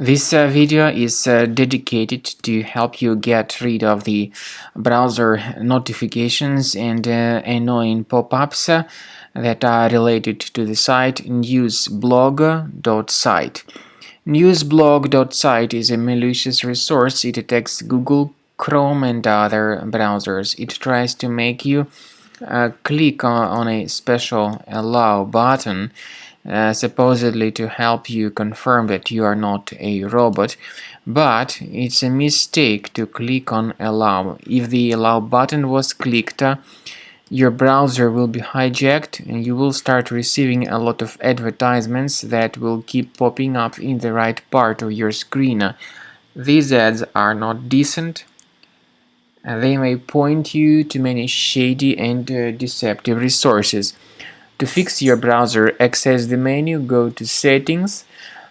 This video is dedicated to help you get rid of the browser notifications and annoying pop-ups that are related to the site Newsblog.site. Newsblog.site is a malicious resource. It attacks Google, Chrome and other browsers. It tries to make you click on a special allow button, supposedly to help you confirm that you are not a robot, but it's a mistake to click on allow. If the allow button was clicked, your browser will be hijacked and you will start receiving a lot of advertisements that will keep popping up in the right part of your screen. These ads are not decent. They may point you to many shady and deceptive resources. To fix your browser, access the menu, go to Settings,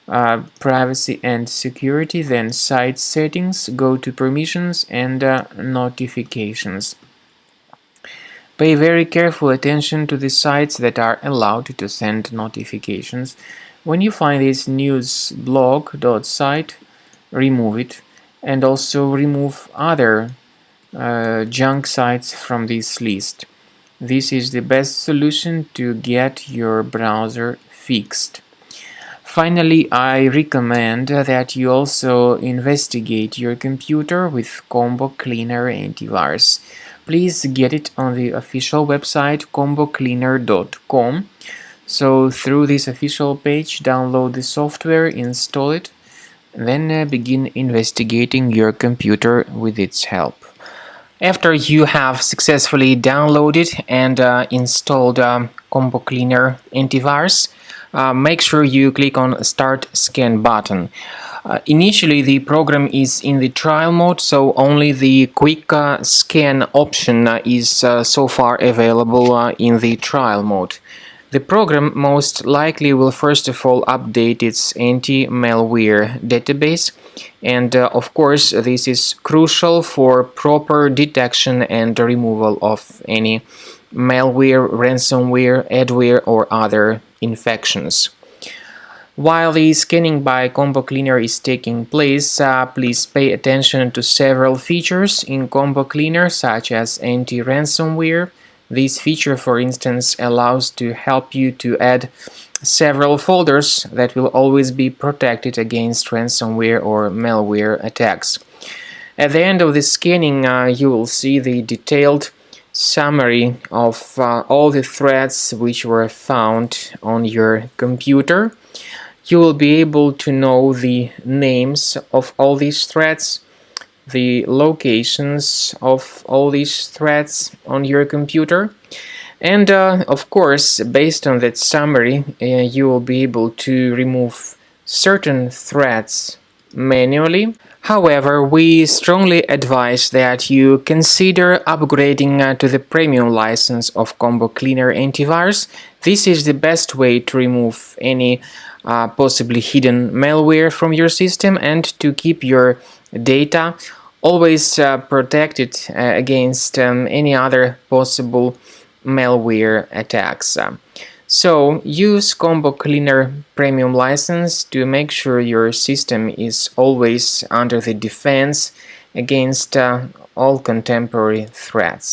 Privacy and Security, then Site Settings, go to Permissions and Notifications. Pay very careful attention to the sites that are allowed to send notifications. When you find this Newsblog.site, remove it, and also remove other junk sites from this list. This is the best solution to get your browser fixed. Finally, I recommend that you also investigate your computer with Combo Cleaner Antivirus. Please get it on the official website combocleaner.com. So through this official page, download the software, install it, then begin investigating your computer with its help. After you have successfully downloaded and installed Combo Cleaner Antivirus, make sure you click on Start Scan button. Initially, the program is in the trial mode, so only the quick scan option is so far available in the trial mode. The program most likely will first of all update its anti-malware database, and of course this is crucial for proper detection and removal of any malware, ransomware, adware or other infections. While the scanning by Combo Cleaner is taking place, please pay attention to several features in Combo Cleaner such as anti-ransomware. This feature, for instance, allows to help you to add several folders that will always be protected against ransomware or malware attacks. At the end of the scanning, you will see the detailed summary of all the threats which were found on your computer. You will be able to know the names of all these threats, the locations of all these threats on your computer, and of course, based on that summary, you will be able to remove certain threats manually. However, we strongly advise that you consider upgrading to the premium license of Combo Cleaner Antivirus. This is the best way to remove any possibly hidden malware from your system and to keep your data always protected against any other possible malware attacks. So use Combo Cleaner Premium license to make sure your system is always under the defense against all contemporary threats.